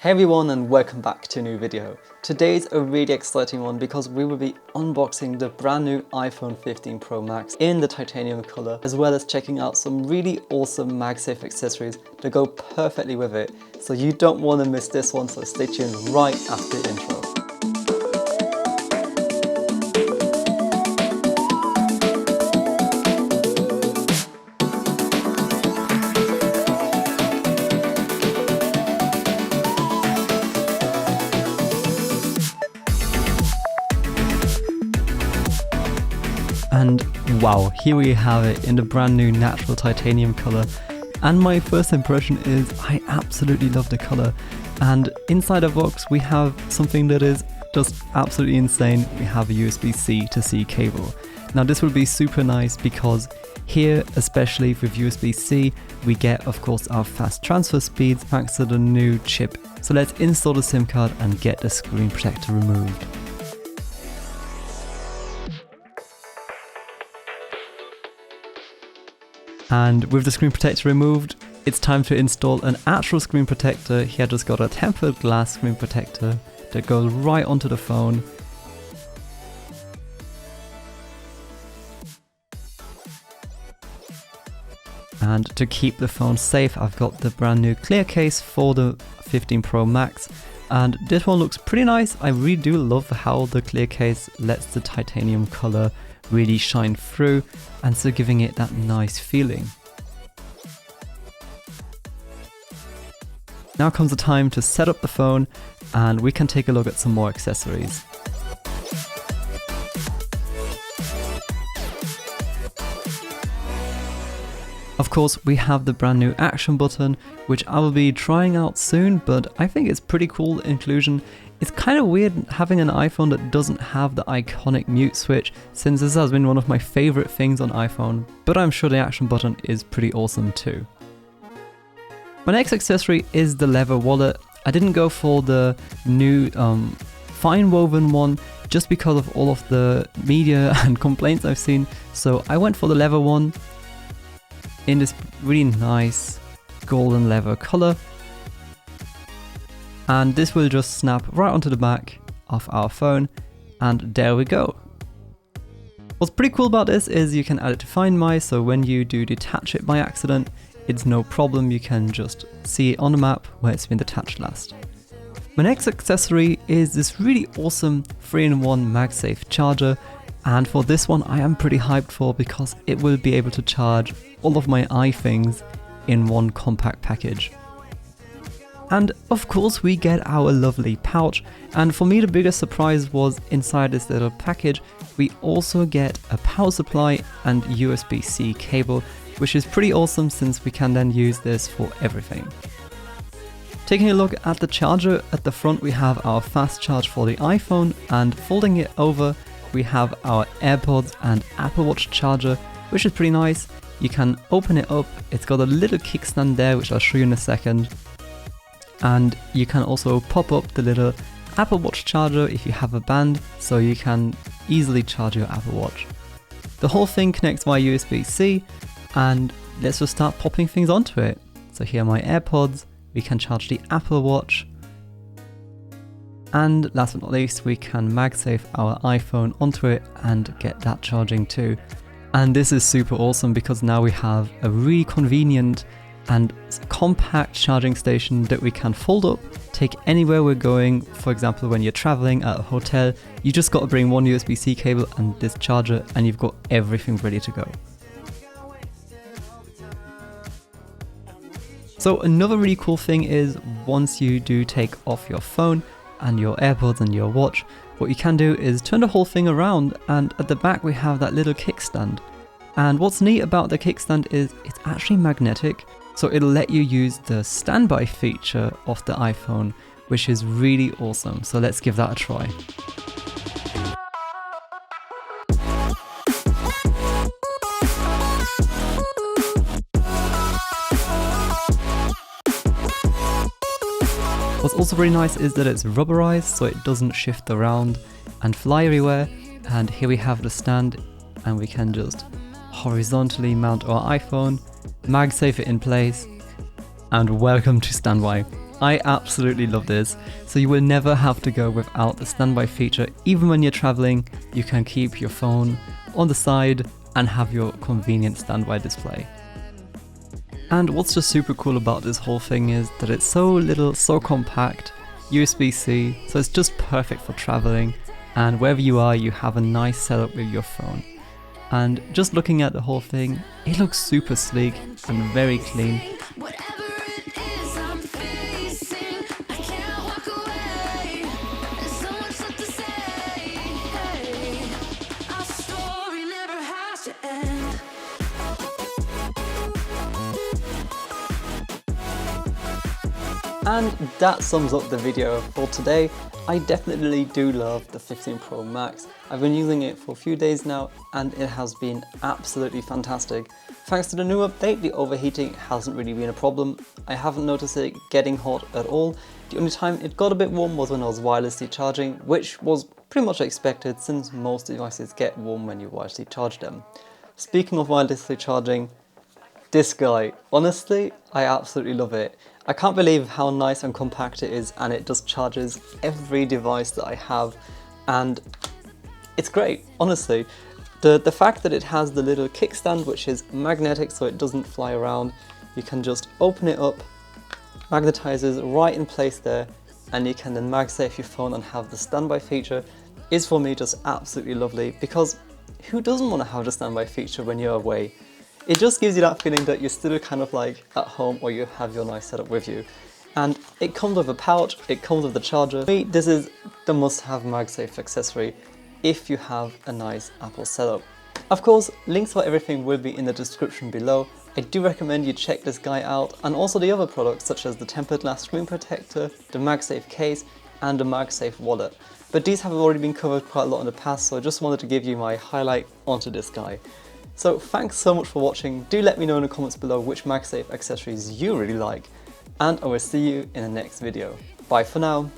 Hey everyone and welcome back to a new video. Today's a really exciting one because we will be unboxing the brand new iPhone 15 Pro Max in the titanium color, as well as checking out some really awesome MagSafe accessories to go perfectly with it. So you don't want to miss this one, so stay tuned right after the intro. And wow, here we have it in the brand new natural titanium color. And my first impression is I absolutely love the color. And inside the box we have something that is just absolutely insane. We have a USB-C to C cable. Now this will be super nice because here, especially with USB-C, we get of course our fast transfer speeds thanks to the new chip. So let's install the SIM card and get the screen protector removed. And with the screen protector removed, it's time to install an actual screen protector. Here I just got a tempered glass screen protector that goes right onto the phone. And to keep the phone safe, I've got the brand new clear case for the 15 Pro Max. And this one looks pretty nice. I really do love how the clear case lets the titanium color really shine through, and so giving it that nice feeling. Now comes the time to set up the phone, and we can take a look at some more accessories. Of course, we have the brand new action button, which I will be trying out soon, but I think it's pretty cool inclusion. It's kind of weird having an iPhone that doesn't have the iconic mute switch, since this has been one of my favorite things on iPhone, but I'm sure the action button is pretty awesome too. My next accessory is the leather wallet. I didn't go for the new fine woven one just because of all of the media and complaints I've seen, so I went for the leather one in this really nice golden leather color. And this will just snap right onto the back of our phone, and there we go. What's pretty cool about this is you can add it to Find My, so when you do detach it by accident, it's no problem, you can just see it on the map where it's been detached last. My next accessory is this really awesome 3-in-1 MagSafe Charger, and for this one I am pretty hyped for because it will be able to charge all of my iThings in one compact package. And of course we get our lovely pouch, and for me the biggest surprise was inside this little package we also get a power supply and USB-C cable, which is pretty awesome since we can then use this for everything. Taking a look at the charger, at the front we have our fast charge for the iPhone, and folding it over we have our AirPods and Apple Watch charger, which is pretty nice. You can open it up, it's got a little kickstand there which I'll show you in a second. And you can also pop up the little Apple Watch charger if you have a band, so you can easily charge your Apple Watch. The whole thing connects via USB-C, and let's just start popping things onto it. So here are my AirPods, we can charge the Apple Watch, and last but not least we can MagSafe our iPhone onto it and get that charging too. And this is super awesome because now we have a really convenient and compact charging station that we can fold up, take anywhere we're going. For example, when you're traveling at a hotel, you just got to bring one USB-C cable and this charger and you've got everything ready to go. So another really cool thing is once you do take off your phone and your AirPods and your watch, what you can do is turn the whole thing around, and at the back we have that little kickstand. And what's neat about the kickstand is it's actually magnetic, so it'll let you use the StandBy feature of the iPhone, which is really awesome. So let's give that a try. What's also really nice is that it's rubberized, so it doesn't shift around and fly everywhere. And here we have the stand, and we can just horizontally mount our iPhone, MagSafe it in place, and welcome to StandBy. I absolutely love this. So you will never have to go without the standby feature. Even when you're traveling, you can keep your phone on the side and have your convenient standby display. And what's just super cool about this whole thing is that it's so little, so compact, USB-C, so it's just perfect for traveling, and wherever you are, you have a nice setup with your phone. And just looking at the whole thing, it looks super sleek and very clean. And that sums up the video for today. I definitely do love the 15 Pro Max. I've been using it for a few days now and it has been absolutely fantastic. Thanks to the new update, the overheating hasn't really been a problem. I haven't noticed it getting hot at all. The only time it got a bit warm was when I was wirelessly charging, which was pretty much expected since most devices get warm when you wirelessly charge them. Speaking of wirelessly charging, this guy, honestly, I absolutely love it. I can't believe how nice and compact it is, and it just charges every device that I have, and it's great, honestly. The fact that it has the little kickstand, which is magnetic so it doesn't fly around, you can just open it up, magnetizes right in place there, and you can then MagSafe your phone and have the standby feature, is for me just absolutely lovely, because who doesn't want to have the standby feature when you're away? It just gives you that feeling that you're still kind of like at home, or you have your nice setup with you. And it comes with a pouch, it comes with the charger. This is the must-have MagSafe accessory if you have a nice Apple setup. Of course, links for everything will be in the description below. I do recommend you check this guy out, and also the other products such as the tempered glass screen protector, the MagSafe case, and the MagSafe wallet. But these have already been covered quite a lot in the past, so I just wanted to give you my highlight onto this guy. So thanks so much for watching. Do let me know in the comments below which MagSafe accessories you really like, and I will see you in the next video. Bye for now.